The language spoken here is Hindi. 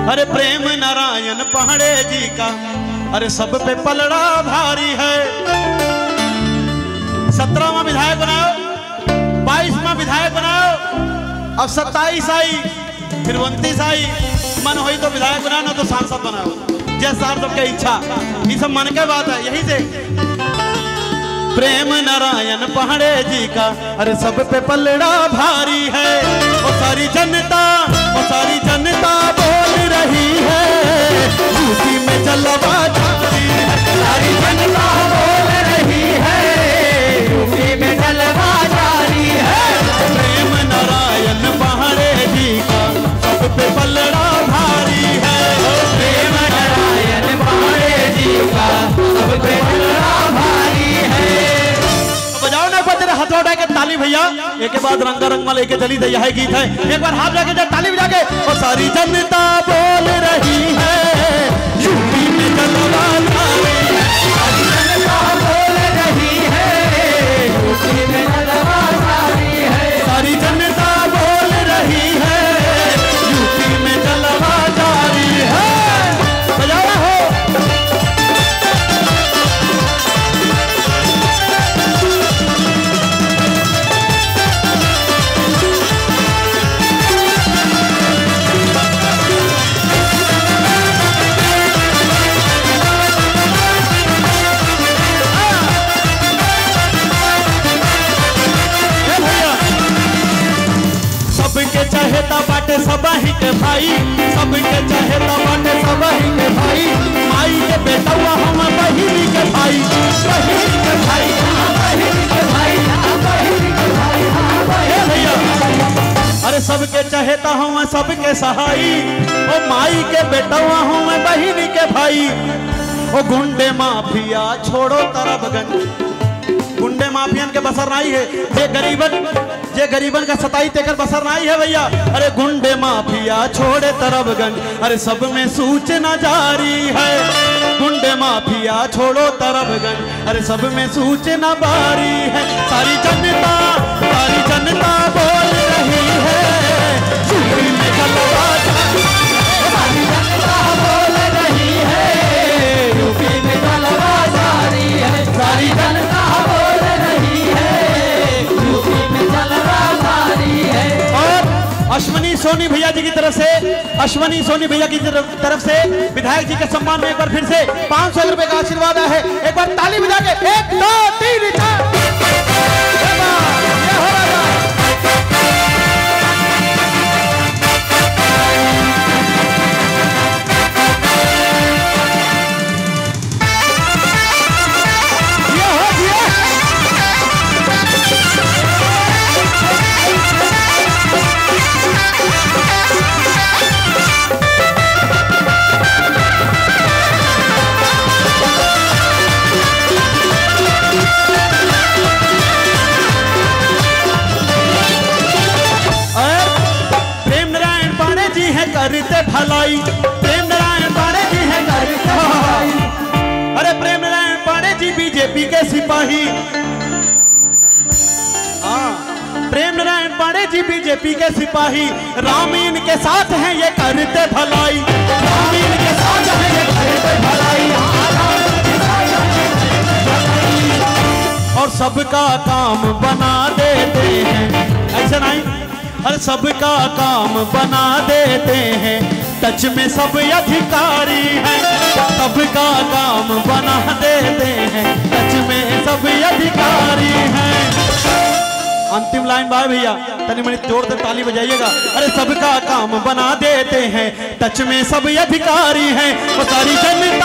अरे प्रेम नारायण पहाड़े जी का अरे सब पे पलड़ा भारी है। 17वां विधायक बनाओ, 22वां विधायक बनाओ, अब 27 आई, फिर 29 आई, मन हो तो विधायक बनाओ तो सांसद बनाओ, जैसा सबके इच्छा। ये सब मन के बात है। यही से प्रेम नारायण पहाड़े जी का अरे सब पे पलड़ा भारी है। वो सारी जनता बोल रही है, यूपी में जलवा जारी है। सारी जनता बोल रही है, यूपी में जलवा जारी है। प्रेम नारायण पहाड़े जी का सब पे पलड़ा भारी है। प्रेम नारायण पहाड़े जी का सब पे पलड़ा भारी है। बजाओ ना तेरे हाथ उठा के ताली भैया, एक के बाद रंगा रंग में लेके चली थी, यह गीत है। एक बार हाथ जाके ताली बजा के। और सारी जनता बोल रही है, यूपी में जलवा जारी है। सारी जनता बोल रही है, यूपी में जलवा जारी है। सारी जनता बोल रही है, यूपी में जलवा जारी है। बजाओ हो। सबके चाहेता बाटे सबही के भाई, सबके चाहेता बाटे सबही के भाई। माई के बेटा हुआ हम बहिनी के भाई, बहिनी के भाई, बहिनी के भाई, बहिनी के भाई, भैया। अरे सबके चाहेता हूँ सबके सहाई, ओ माई के बेटा हुआ हूँ मैं बहिनी के भाई। ओ गुंडे माफिया छोड़ो तरफगंज, गुंडे माफियन के बसर नहीं है। जे गरीबन का 27 एकड़ बसर नहीं है भैया। अरे गुंडे माफिया छोड़े तरफगंज, अरे सब में सूचना जारी है। गुंडे माफिया छोड़ो तरफगंज, अरे सब में सूचना बारी है। सारी जनता बोल रही है, यूपी में जलवा जारी है। सारी जनता बोल रही है, यूपी में जलवा जारी है। सारी जनता बोल रही है, यूपी में जलवा जारी है। और अश्वनी सोनी भैया जी की तरफ से, अश्वनी सोनी भैया की तरफ से विधायक जी के सम्मान में एक बार फिर से 500 रुपए का आशीर्वाद है। एक बार ताली बजा के 1 2 3 4। करते भलाई, प्रेम नारायण पांडे जी हैं करते भलाई। अरे प्रेम नारायण पांडे जी बीजेपी के सिपाही, प्रेम नारायण पांडे जी बीजेपी के सिपाही। रामीन के साथ हैं ये करते भलाई, रामीन के साथ हैं ये करते भलाई। और सबका काम बना देते हैं, ऐसा नहीं, अरे सबका काम बना देते हैं। टच में सब अधिकारी हैं, सबका काम बना देते हैं। टच में सब अधिकारी हैं। अंतिम लाइन भाई भैया तनी मनी जोर से ताली बजाइएगा। अरे सबका काम बना देते हैं, टच में सब अधिकारी हैं। वो सारी जनता